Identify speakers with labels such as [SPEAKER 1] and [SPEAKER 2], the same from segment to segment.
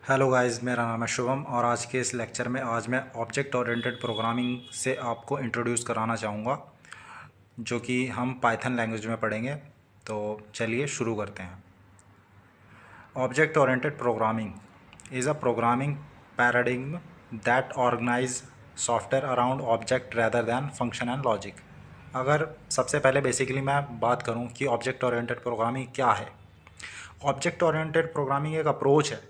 [SPEAKER 1] Hello guys, मेरा नाम है शुभम और आज के इस लेक्चर में आज मैं ऑब्जेक्ट ओरिएंटेड प्रोग्रामिंग से आपको इंट्रोड्यूस कराना चाहूँगा, जो कि हम पाइथन लैंग्वेज में पढ़ेंगे। तो चलिए शुरू करते हैं। Object oriented programming is a programming paradigm that organize software around object rather than function and logic. अगर सबसे पहले बेसिकली मैं बात करूँ कि ऑब्जेक्ट ओरिएंटेड प्रोग्रामिंग क्या है। ऑब्जेक्ट ओरिएंटेड प्रोग्रामिंग एक अप्रोच है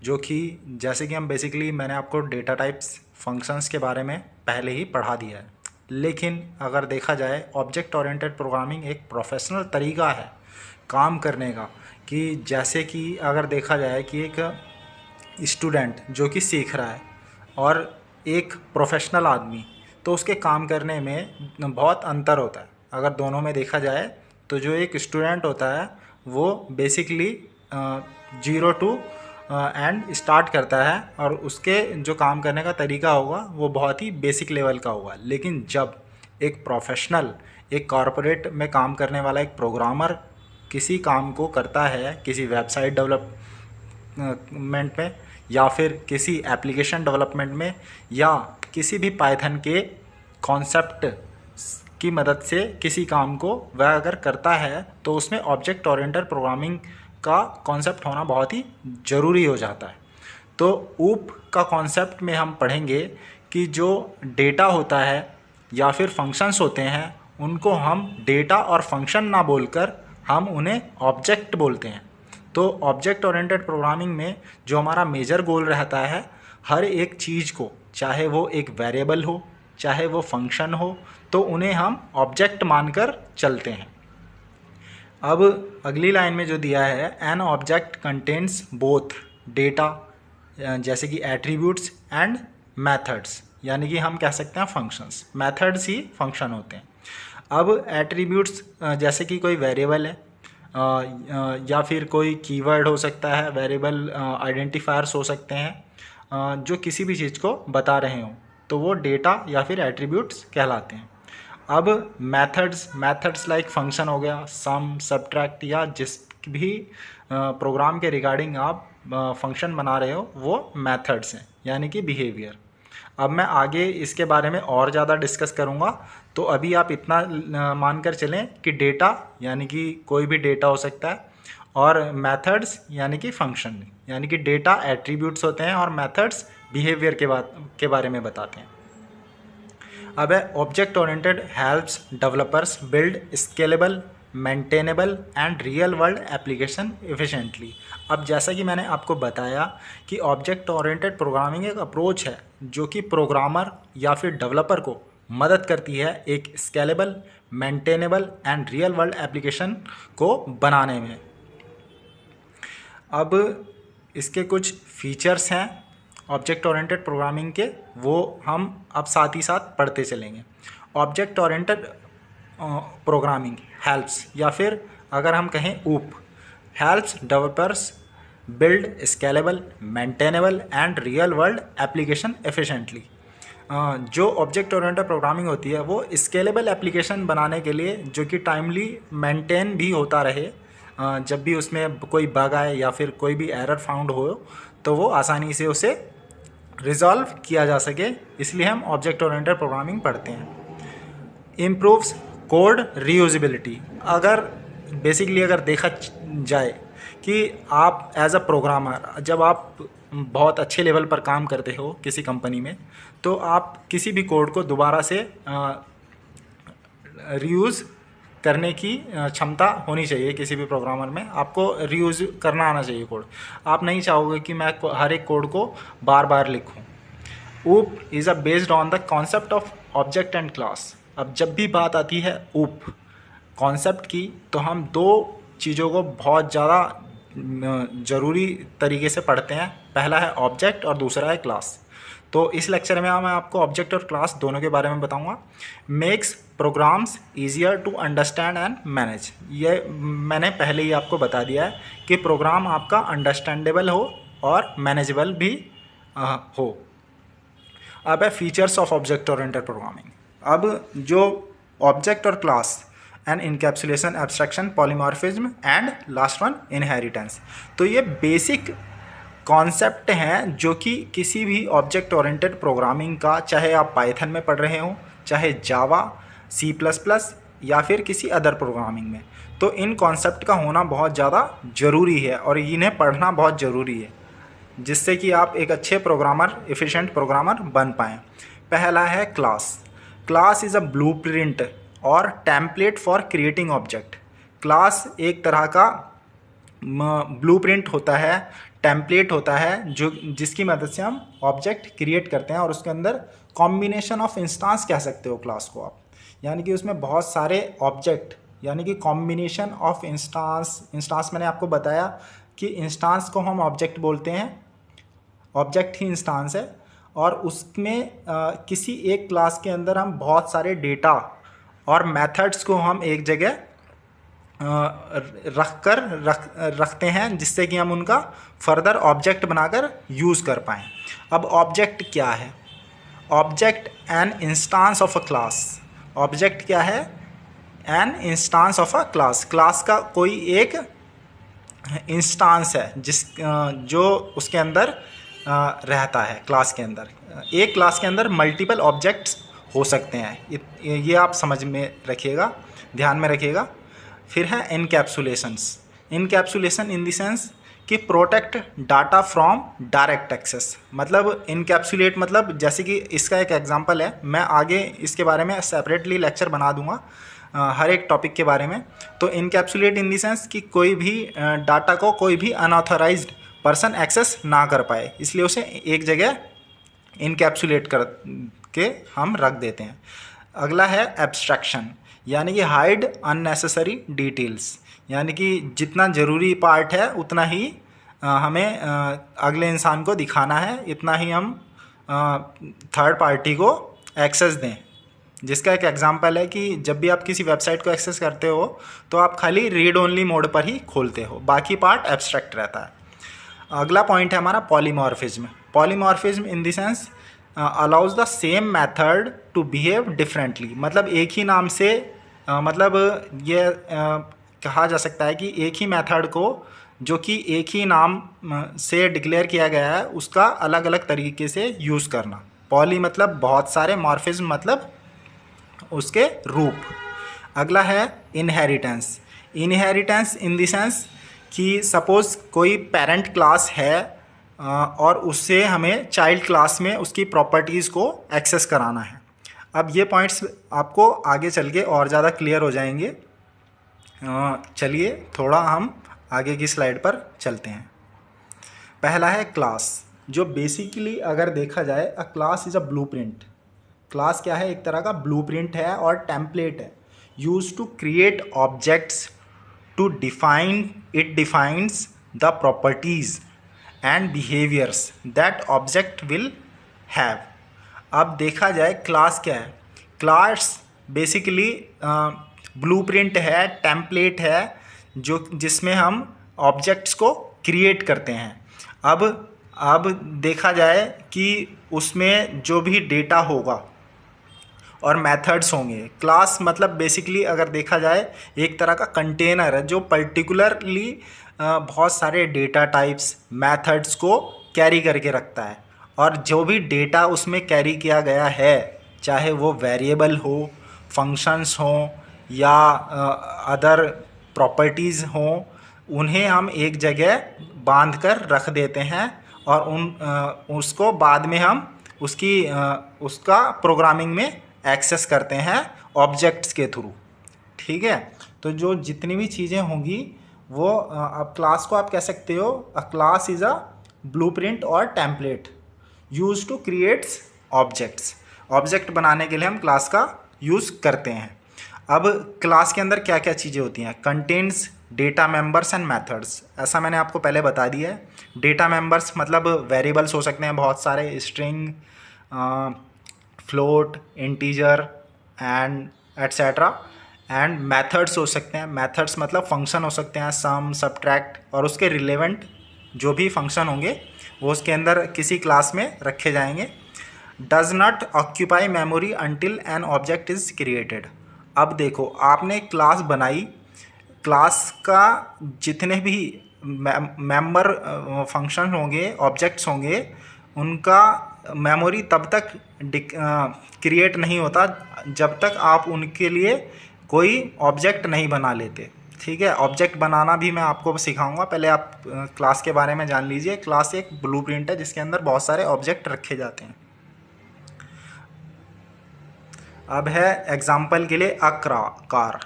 [SPEAKER 1] जो कि जैसे कि हम बेसिकली मैंने आपको डेटा टाइप्स फंक्शंस के बारे में पहले ही पढ़ा दिया है, लेकिन अगर देखा जाए ऑब्जेक्ट ओरिएंटेड प्रोग्रामिंग एक प्रोफेशनल तरीका है काम करने का। कि जैसे कि अगर देखा जाए कि एक स्टूडेंट जो कि सीख रहा है और एक प्रोफेशनल आदमी, तो उसके काम करने में बहुत अंतर होता है। अगर दोनों में देखा जाए तो जो एक स्टूडेंट होता है वो बेसिकली 0 to एंड स्टार्ट करता है और उसके जो काम करने का तरीका होगा वो बहुत ही बेसिक लेवल का होगा। लेकिन जब एक प्रोफेशनल एक कॉरपोरेट में काम करने वाला एक प्रोग्रामर किसी काम को करता है, किसी वेबसाइट डेवलपमेंट में या फिर किसी एप्लीकेशन डेवलपमेंट में या किसी भी पाइथन के कॉन्सेप्ट की मदद से किसी काम को वह अगर करता है, तो उसमें ऑब्जेक्ट ओरिएंटेड प्रोग्रामिंग का कॉन्सेप्ट होना बहुत ही ज़रूरी हो जाता है। तो ऊप का कॉन्सेप्ट में हम पढ़ेंगे कि जो डेटा होता है या फिर फंक्शंस होते हैं, उनको हम डेटा और फंक्शन ना बोलकर हम उन्हें ऑब्जेक्ट बोलते हैं। तो ऑब्जेक्ट ओरिएंटेड प्रोग्रामिंग में जो हमारा मेजर गोल रहता है, हर एक चीज़ को, चाहे वो एक वेरिएबल हो चाहे वो फंक्शन हो, तो उन्हें हम ऑब्जेक्ट मानकर चलते हैं। अब अगली लाइन में जो दिया है, an object contains both data जैसे कि एट्रीब्यूट्स एंड मेथड्स, यानी कि हम कह सकते हैं फंक्शंस। मेथड्स ही फंक्शन होते हैं। अब एट्रीब्यूट्स जैसे कि कोई वेरिएबल है या फिर कोई कीवर्ड हो सकता है, वेरिएबल आइडेंटिफायर्स हो सकते हैं जो किसी भी चीज़ को बता रहे हों, तो वो डेटा या फिर एट्रीब्यूट्स कहलाते हैं। अब मेथड्स लाइक फंक्शन हो गया, सम, सब्ट्रैक्ट या जिस भी प्रोग्राम के रिगार्डिंग आप फंक्शन बना रहे हो, वो मेथड्स हैं, यानी कि बिहेवियर। अब मैं आगे इसके बारे में और ज़्यादा डिस्कस करूँगा, तो अभी आप इतना मानकर चलें कि डेटा यानी कि कोई भी डेटा हो सकता है, और मेथड्स यानी कि फंक्शन, यानी कि डेटा एट्रीब्यूट्स होते हैं और मेथड्स बिहेवियर के बारे में बताते हैं। अब है object oriented helps developers build scalable, maintainable and real world application efficiently. अब जैसा कि मैंने आपको बताया कि ऑब्जेक्ट ओरिएंटेड प्रोग्रामिंग एक अप्रोच है जो कि प्रोग्रामर या फिर डेवलपर को मदद करती है एक scalable, maintainable and real world application को बनाने में। अब इसके कुछ फीचर्स हैं ऑब्जेक्ट ओरिएंटेड प्रोग्रामिंग के, वो हम अब साथ ही साथ पढ़ते चलेंगे। ऑब्जेक्ट ओरिएंटेड प्रोग्रामिंग हेल्प्स, या फिर अगर हम कहें ऊप, helps developers build scalable, maintainable and real world application efficiently. जो ऑब्जेक्ट ओरिएंटेड प्रोग्रामिंग होती है वो स्केलेबल एप्लीकेशन बनाने के लिए, जो कि टाइमली मेंटेन भी होता रहे, जब भी उसमें कोई बग आए या फिर कोई भी एरर फाउंड हो, तो वो आसानी से उसे रिजॉल्व किया जा सके, इसलिए हम ऑब्जेक्ट ओरिएंटेड प्रोग्रामिंग पढ़ते हैं। Improves code reusability. अगर बेसिकली अगर देखा जाए कि आप एज अ प्रोग्रामर जब आप बहुत अच्छे लेवल पर काम करते हो किसी कंपनी में, तो आप किसी भी कोड को दोबारा से रीयूज़ करने की क्षमता होनी चाहिए। किसी भी प्रोग्रामर में आपको रीयूज़ करना आना चाहिए कोड। आप नहीं चाहोगे कि मैं हर एक कोड को बार बार लिखूं। ऊप is a based on the concept of object and class. अब जब भी बात आती है ऊप कॉन्सेप्ट की, तो हम दो चीज़ों को बहुत ज़्यादा ज़रूरी तरीके से पढ़ते हैं। पहला है ऑब्जेक्ट और दूसरा है क्लास। तो इस लेक्चर में मैं आपको ऑब्जेक्ट और क्लास दोनों के बारे में बताऊंगा। Makes programs easier to understand and manage. ये मैंने पहले ही आपको बता दिया है कि प्रोग्राम आपका अंडरस्टैंडेबल हो और मैनेजेबल भी हो। अब है features of object oriented programming. अब जो ऑब्जेक्ट और class and encapsulation, abstraction, polymorphism and last one inheritance. तो ये बेसिक कॉन्सेप्ट हैं जो कि किसी भी ऑब्जेक्ट ओरिएंटेड प्रोग्रामिंग का, चाहे आप पाइथन में पढ़ रहे हो, चाहे जावा, सी प्लस प्लस या फिर किसी अदर प्रोग्रामिंग में, तो इन कॉन्सेप्ट का होना बहुत ज़्यादा ज़रूरी है और इन्हें पढ़ना बहुत ज़रूरी है, जिससे कि आप एक अच्छे प्रोग्रामर, एफिशिएंट प्रोग्रामर बन पाएँ। पहला है class. Class is a blueprint और template for creating object. Class एक तरह का ब्लूप्रिंट होता है, टेम्पलेट होता है, जो जिसकी मदद से हम ऑब्जेक्ट क्रिएट करते हैं और उसके अंदर कॉम्बिनेशन ऑफ इंस्टांस कह सकते हो क्लास को आप, यानी कि उसमें बहुत सारे ऑब्जेक्ट, यानी कि कॉम्बिनेशन ऑफ इंस्टांस मैंने आपको बताया कि इंस्टांस को हम ऑब्जेक्ट बोलते हैं, ऑब्जेक्ट ही इंस्टांस है, और उसमें किसी एक क्लास के अंदर हम बहुत सारे डेटा और मेथड्स को हम एक जगह रखते हैं, जिससे कि हम उनका फर्दर ऑब्जेक्ट बनाकर यूज़ कर पाएँ। अब ऑब्जेक्ट क्या है? Object an instance of a class. Object क्या है? An instance of a class. Class का कोई एक इंस्टांस है जो उसके अंदर रहता है। क्लास के अंदर, एक क्लास के अंदर मल्टीपल ऑब्जेक्ट्स हो सकते हैं, ये आप समझ में रखिएगा, ध्यान में रखिएगा। फिर है encapsulations. Encapsulation in the sense कि protect data from direct access. मतलब इनकैप्सुलेट मतलब, जैसे कि इसका एक एग्जांपल है, मैं आगे इसके बारे में सेपरेटली लेक्चर बना दूंगा हर एक टॉपिक के बारे में। तो इनकैप्सुलेट इन द सेंस कि कोई भी डाटा को कोई भी अनऑथराइज्ड पर्सन एक्सेस ना कर पाए, इसलिए उसे एक जगह इनकैप्सुलेट कर के हम रख देते हैं। अगला है एब्स्ट्रैक्शन, यानी कि हाइड अननेसेसरी डिटेल्स, यानी कि जितना ज़रूरी पार्ट है उतना ही हमें अगले इंसान को दिखाना है, इतना ही हम थर्ड पार्टी को एक्सेस दें। जिसका एक एग्जांपल है कि जब भी आप किसी वेबसाइट को एक्सेस करते हो तो आप खाली रीड ओनली मोड पर ही खोलते हो, बाकी पार्ट एब्स्ट्रैक्ट रहता है। अगला पॉइंट है हमारा polymorphism. Polymorphism in the sense allows the same method to behave differently. मतलब एक ही नाम से मतलब ये कहा जा सकता है कि एक ही मेथड को, जो कि एक ही नाम से डिक्लेयर किया गया है, उसका अलग अलग तरीके से यूज़ करना। पॉली मतलब बहुत सारे, मॉर्फिज्म मतलब उसके रूप। अगला है inheritance. Inheritance in the sense कि सपोज़ कोई पेरेंट क्लास है और उससे हमें चाइल्ड क्लास में उसकी प्रॉपर्टीज़ को एक्सेस कराना है। अब ये पॉइंट्स आपको आगे चल के और ज़्यादा क्लियर हो जाएंगे। चलिए थोड़ा हम आगे की स्लाइड पर चलते हैं। पहला है क्लास, जो बेसिकली अगर देखा जाए अ class is a blueprint. Class क्या है? एक तरह का ब्लूप्रिंट है और टेम्पलेट है, use to create objects to define, it defines the properties and behaviors that object will have. अब देखा जाए क्लास क्या है? क्लास बेसिकली ब्लूप्रिंट है, टेम्पलेट है, जो जिसमें हम ऑब्जेक्ट्स को क्रिएट करते हैं। अब देखा जाए कि उसमें जो भी डेटा होगा और मेथड्स होंगे। क्लास मतलब बेसिकली अगर देखा जाए एक तरह का कंटेनर है जो पर्टिकुलरली बहुत सारे डेटा टाइप्स, मेथड्स को कैरी करके रखता है, और जो भी डेटा उसमें कैरी किया गया है, चाहे वो वेरिएबल हो, फंक्शंस हों या अदर प्रॉपर्टीज़ हों, उन्हें हम एक जगह बांध कर रख देते हैं और उसको बाद में हम उसका प्रोग्रामिंग में एक्सेस करते हैं ऑब्जेक्ट्स के थ्रू। ठीक है, तो जो जितनी भी चीज़ें होंगी वो अब क्लास को आप कह सकते हो a class is a blueprint और template use to creates objects. Object बनाने के लिए हम क्लास का यूज़ करते हैं। अब क्लास के अंदर क्या क्या चीज़ें होती हैं? Contains data members and methods, ऐसा मैंने आपको पहले बता दिया है। डेटा मेंबर्स मतलब वेरिएबल्स हो सकते हैं बहुत सारे, string, float, integer and etcetera. And methods हो सकते हैं, मेथड्स मतलब फंक्शन हो सकते हैं, सम, सब्ट्रैक्ट, और उसके रिलेवेंट जो भी फंक्शन होंगे वो उसके अंदर किसी क्लास में रखे जाएंगे। Does not occupy memory until an object is created. अब देखो, आपने क्लास बनाई, क्लास का जितने भी मेंबर फंक्शन होंगे, ऑब्जेक्ट्स होंगे, उनका मेमोरी तब तक क्रिएट नहीं होता जब तक आप उनके लिए कोई ऑब्जेक्ट नहीं बना लेते। ठीक है, ऑब्जेक्ट बनाना भी मैं आपको सिखाऊंगा। पहले आप क्लास के बारे में जान लीजिए। क्लास एक ब्लूप्रिंट है जिसके अंदर बहुत सारे ऑब्जेक्ट रखे जाते हैं। अब है एग्जाम्पल के लिए car.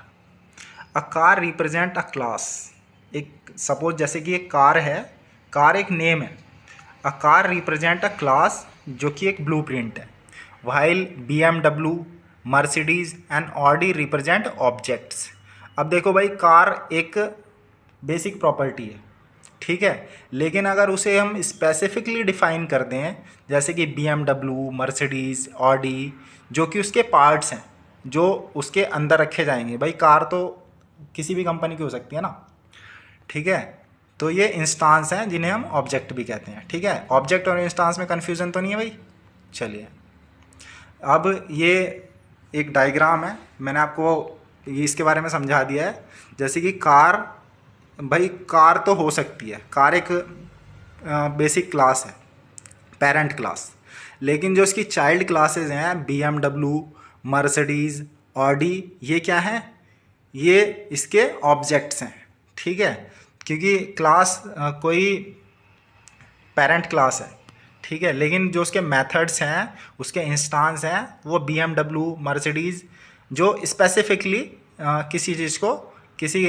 [SPEAKER 1] A car represent a class. एक सपोज जैसे कि एक कार है, कार एक नेम है। A car represent a class जो कि एक ब्लूप्रिंट है। While BMW, Mercedes and Audi represent objects. अब देखो भाई, कार एक बेसिक प्रॉपर्टी है, ठीक है, लेकिन अगर उसे हम स्पेसिफिकली डिफाइन कर दें, जैसे कि BMW, मर्सिडीज़, ऑडी, जो कि उसके पार्ट्स हैं जो उसके अंदर रखे जाएंगे। भाई कार तो किसी भी कंपनी की हो सकती है ना, ठीक है, तो ये इंस्टांस हैं जिन्हें हम ऑब्जेक्ट भी कहते हैं। ठीक है, ऑब्जेक्ट और इंस्टांस में कन्फ्यूज़न तो नहीं है भाई। चलिए, अब ये एक डायग्राम है, मैंने आपको ये इसके बारे में समझा दिया है। जैसे कि कार, भाई कार तो हो सकती है, कार एक बेसिक क्लास है, पेरेंट क्लास, लेकिन जो इसकी चाइल्ड क्लासेस हैं BMW, मर्सिडीज़, ऑडी, ये क्या हैं, ये इसके ऑब्जेक्ट्स हैं। ठीक है, क्योंकि क्लास कोई पेरेंट क्लास है, ठीक है, लेकिन जो उसके मेथड्स हैं, उसके इंस्टांस हैं, वो BMW, मर्सिडीज़, जो स्पेसिफिकली किसी चीज़ को, किसी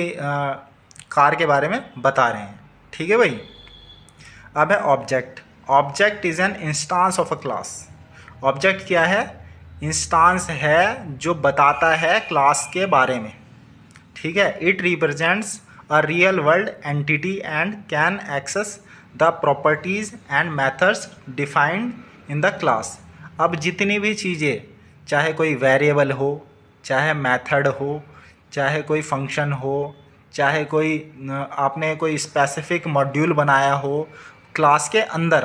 [SPEAKER 1] कार के बारे में बता रहे हैं। ठीक है भाई। अब है object. Object is an instance of a class. Object क्या है, इंस्टांस है जो बताता है क्लास के बारे में। ठीक है, it represents a real world entity and can access the properties and methods defined in the class. अब जितनी भी चीज़ें, चाहे कोई वेरिएबल हो, चाहे मेथड हो, चाहे कोई फंक्शन हो, चाहे कोई आपने कोई स्पेसिफिक मॉड्यूल बनाया हो, क्लास के अंदर,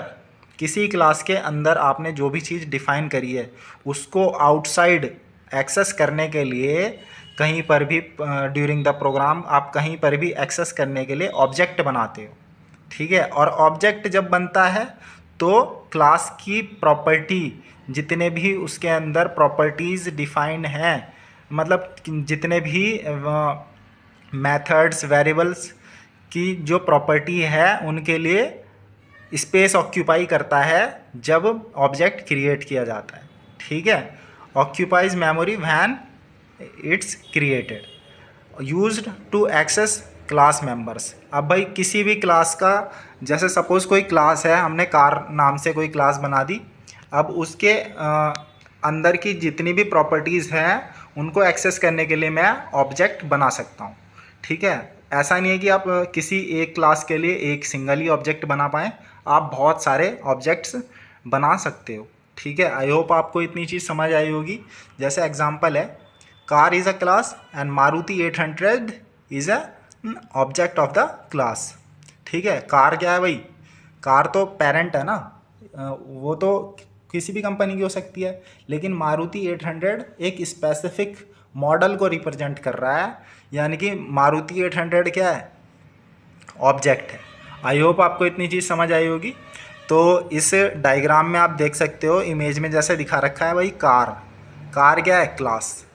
[SPEAKER 1] किसी क्लास के अंदर आपने जो भी चीज़ डिफ़ाइन करी है, उसको आउटसाइड एक्सेस करने के लिए, कहीं पर भी ड्यूरिंग द प्रोग्राम आप कहीं पर भी एक्सेस करने के लिए ऑब्जेक्ट बनाते हो। ठीक है, और ऑब्जेक्ट जब बनता है तो क्लास की प्रॉपर्टी, जितने भी उसके अंदर प्रॉपर्टीज़ डिफाइंड हैं, मतलब जितने भी मेथड्स, वेरिएबल्स की जो प्रॉपर्टी है, उनके लिए स्पेस ऑक्यूपाई करता है जब ऑब्जेक्ट क्रिएट किया जाता है। ठीक है, occupies memory when it's created, used to access class members. अब भाई किसी भी क्लास का, जैसे सपोज कोई क्लास है, हमने कार नाम से कोई क्लास बना दी, अब उसके अंदर की जितनी भी प्रॉपर्टीज़ हैं उनको एक्सेस करने के लिए मैं ऑब्जेक्ट बना सकता हूँ। ठीक है, ऐसा नहीं है कि आप किसी एक क्लास के लिए एक सिंगल ही ऑब्जेक्ट बना पाएँ, आप बहुत सारे ऑब्जेक्ट्स बना सकते हो। ठीक है, आई होप आपको इतनी चीज़ समझ आई होगी। जैसे एग्जांपल है, car is a class and Maruti 800 is a object of the class. ठीक है, कार क्या है भाई, कार तो पेरेंट है ना, वो तो किसी भी कंपनी की हो सकती है, लेकिन मारुति 800 एक स्पेसिफिक मॉडल को रिप्रेजेंट कर रहा है, यानी कि मारुति 800 क्या है, ऑब्जेक्ट है। आई होप आपको इतनी चीज़ समझ आई होगी। तो इस डायग्राम में आप देख सकते हो, इमेज में जैसे दिखा रखा है भाई, कार क्या है, क्लास।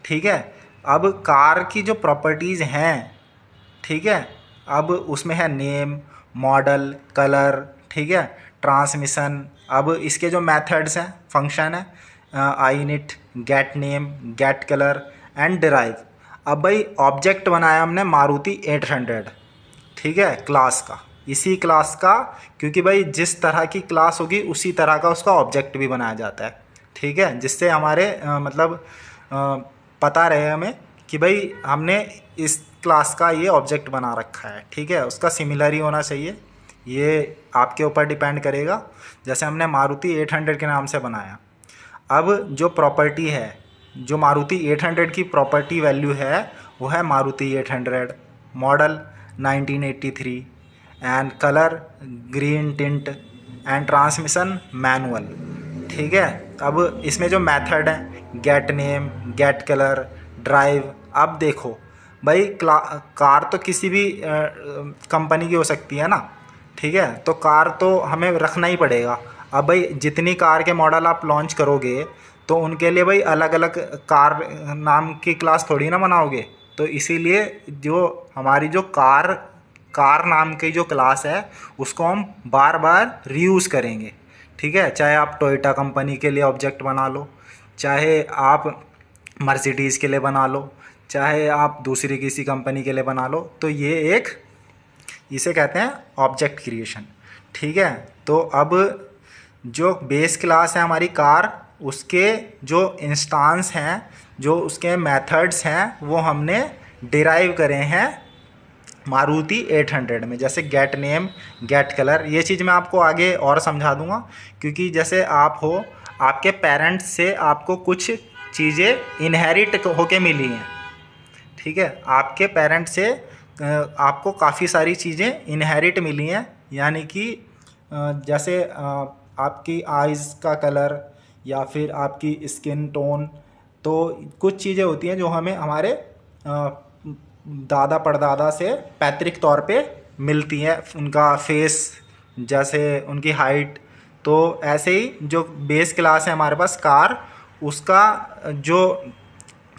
[SPEAKER 1] ठीक है, अब कार की जो प्रॉपर्टीज़ हैं, ठीक है, अब उसमें है नेम, मॉडल, कलर, ठीक है, ट्रांसमिशन। अब इसके जो मेथड्स हैं, फंक्शन है, init, get name, get colour and derive. अब भाई ऑब्जेक्ट बनाया हमने मारुति 800, ठीक है, क्लास का, इसी क्लास का, क्योंकि भाई जिस तरह की क्लास होगी उसी तरह का उसका ऑब्जेक्ट भी बनाया जाता है। ठीक है, जिससे हमारे मतलब पता रहे हमें कि भाई हमने इस क्लास का ये ऑब्जेक्ट बना रखा है। ठीक है, उसका सिमिलर ही होना चाहिए, ये आपके ऊपर डिपेंड करेगा। जैसे हमने मारुति 800 के नाम से बनाया, अब जो प्रॉपर्टी है, जो मारुति 800 की प्रॉपर्टी वैल्यू है, वो है Maruti 800, model 1983 and colour green tint and transmission manual. ठीक है, अब इसमें जो मेथड है, get name, get colour, drive. अब देखो भाई कार तो किसी भी कंपनी की हो सकती है ना, ठीक है। तो कार तो हमें रखना ही पड़ेगा। अब भाई जितनी कार के मॉडल आप लॉन्च करोगे तो उनके लिए भाई अलग अलग कार नाम की क्लास थोड़ी ना बनाओगे। तो इसीलिए जो हमारी जो कार कार नाम की जो क्लास है उसको हम बार बार रीयूज़ करेंगे, ठीक है। चाहे आप टोयोटा कंपनी के लिए ऑब्जेक्ट बना लो, चाहे आप मर्सिडीज़ के लिए बना लो, चाहे आप दूसरी किसी कंपनी के लिए बना लो, तो ये एक इसे कहते हैं ऑब्जेक्ट क्रिएशन, ठीक है। तो अब जो बेस क्लास है हमारी कार, उसके जो इंस्टांस हैं, जो उसके मेथड्स हैं, वो हमने डिराइव करे हैं मारुति 800 में। जैसे गेट नेम, गेट कलर, ये चीज़ मैं आपको आगे और समझा दूंगा। क्योंकि जैसे आप हो, आपके पेरेंट्स से आपको कुछ चीज़ें इनहेरिट होके मिली हैं, ठीक है। आपके पेरेंट्स से आपको काफ़ी सारी चीज़ें इनहेरिट मिली हैं। यानी कि जैसे आपकी आइज़ का कलर या फिर आपकी स्किन टोन, तो कुछ चीज़ें होती हैं जो हमें हमारे दादा परदादा से पैतृक तौर पे मिलती हैं। उनका फेस, जैसे उनकी हाइट। तो ऐसे ही जो बेस क्लास है हमारे पास कार, उसका जो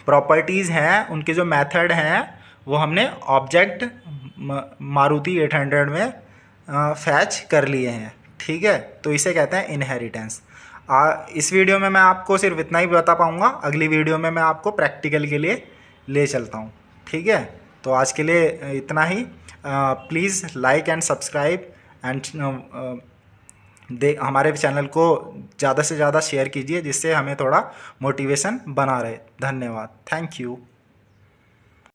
[SPEAKER 1] प्रॉपर्टीज़ हैं, उनके जो मेथड हैं, वो हमने ऑब्जेक्ट मारुति 800 में फैच कर लिए हैं, ठीक है। तो इसे कहते हैं इनहेरिटेंस। इस वीडियो में मैं आपको सिर्फ इतना ही बता पाऊँगा। अगली वीडियो में मैं आपको प्रैक्टिकल के लिए ले चलता हूँ, ठीक है। तो आज के लिए इतना ही। Please like and subscribe and हमारे चैनल को ज़्यादा से ज़्यादा शेयर कीजिए, जिससे हमें थोड़ा मोटिवेशन बना रहे। धन्यवाद, थैंक यू।